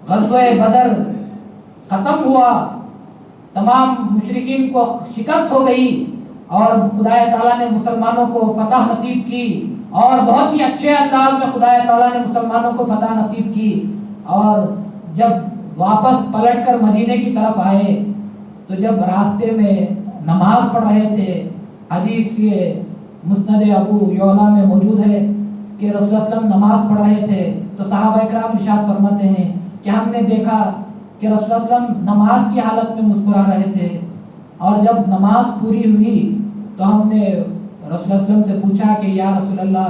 غزوہ بدر ختم ہوا، تمام مشرکین کو شکست ہو گئی اور خدا تعالیٰ نے مسلمانوں کو فتح نصیب کی، اور بہت ہی اچھے انداز میں خدا تعالیٰ نے مسلمانوں کو فتح نصیب کی۔ اور جب واپس پلٹ کر مدینے کی طرف آئے تو جب راستے میں نماز پڑھ رہے تھے، حدیث یہ مسند ابو یعلا میں موجود ہے کہ رسول اللہ صلی اللہ علیہ وسلم نماز پڑھ رہے تھے تو صحابہ کرام ارشاد فرماتے ہیں کہ ہم نے دیکھا کہ رسول اللہ صلی اللہ علیہ وسلم نماز کی حالت میں مسکرا رہے تھے، اور جب نماز پوری ہوئی تو ہم نے رسول اللہ صلی اللہ علیہ وسلم سے پوچھا کہ یا رسول اللہ،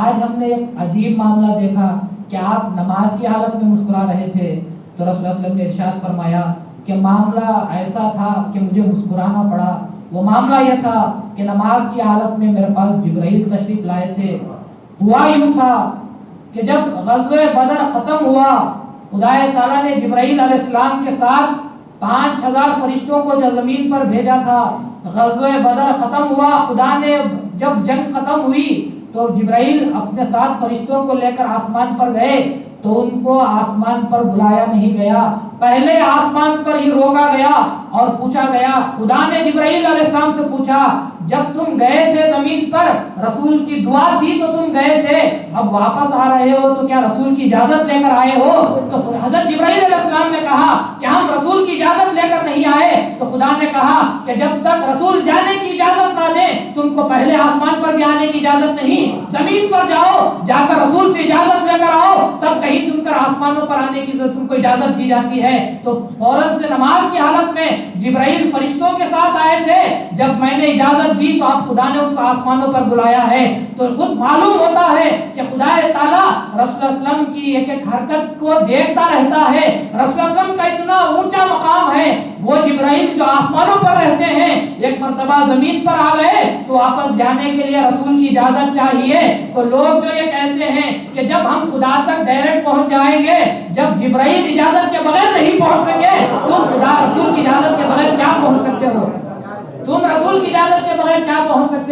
آج ہم نے ایک عجیب معاملہ دیکھا کہ آپ نماز کی حالت میں مسکرا رہے تھے۔ تو رسول اللہ صلی اللہ علیہ وسلم نے ارشاد فرمایا کہ معاملہ ایسا تھا کہ مجھے مسکرانا پڑا۔ وہ معاملہ یہ تھا کہ نماز کی حالت میں میرے پاس جبرائیل تشریف لائے تھے۔ ہوا یوں تھا کہ جب غزوہ بدر ختم ہوا، خدا تعالیٰ نے جبرائیل علیہ السلام کے ساتھ 5000 فرشتوں کو جو زمین پر بھیجا تھا۔ غزوہ بدر ختم ہوا، خدا نے جب جنگ ختم ہوئی تو جبرائیل اپنے ساتھ فرشتوں کو لے کر آسمان پر گئے تو ان کو آسمان پر بلایا نہیں گیا، پہلے آسمان پر ہی روکا گیا اور پوچھا گیا۔ خدا نے جبرائیل علیہ السلام سے پوچھا، جب تم گئے تھے زمین پر رسول کی دعا تھی تو تم گئے تھے، اب واپس آ رہے ہو تو کیا رسول کی اجازت لے کر آئے ہو؟ تو حضرت جبرائیل علیہ السلام نے کہا کہ ہم رسول کی اجازت لے کر نہیں آئے۔ تو خدا نے کہا کہ جب تک رسول جانے کی اجازت نہ دے تم کو پہلے آسمان پر بھی آنے کی اجازت نہیں، زمین پر جاؤ، جا کر رسول سے اجازت لے کر آؤ، تب کہیں تم کر آسمانوں پر آنے کی تم کو اجازت دی جاتی ہے۔ تو فوراً سے نماز کی حالت میں جبرائیل فرشتوں کے ساتھ آئے تھے، جب میں نے اجازت دی تو اب خدا نے ان کو آسمانوں پر بلایا ہے۔ تو خود معلوم ہوتا ہے کہ خدا تعالیٰ رسول اللہ صلی اللہ علیہ وسلم کی ایک ایک حرکت کو دیکھتا رہتا ہے۔ رسول اللہ صلی اللہ علیہ وسلم کا اتنا اونچا مقام ہے، وہ جبرائیل جو آسمانوں پر رہتے ہیں ایک مرتبہ زمین پر آ گئے تو واپس جانے کے لیے رسول کی اجازت چاہیے۔ تو لوگ جو یہ کہتے ہیں کہ جب ہم خدا تک ڈائریکٹ پہنچ جائیں گے، جب جبرائیل اجازت کے بغیر نہیں پہنچ سکے، تم خدا رسول کی اجازت کے بغیر کیا پہنچ سکتے ہو؟ تم رسول کی اجازت کے بغیر کیا پہنچ سکتے ہو؟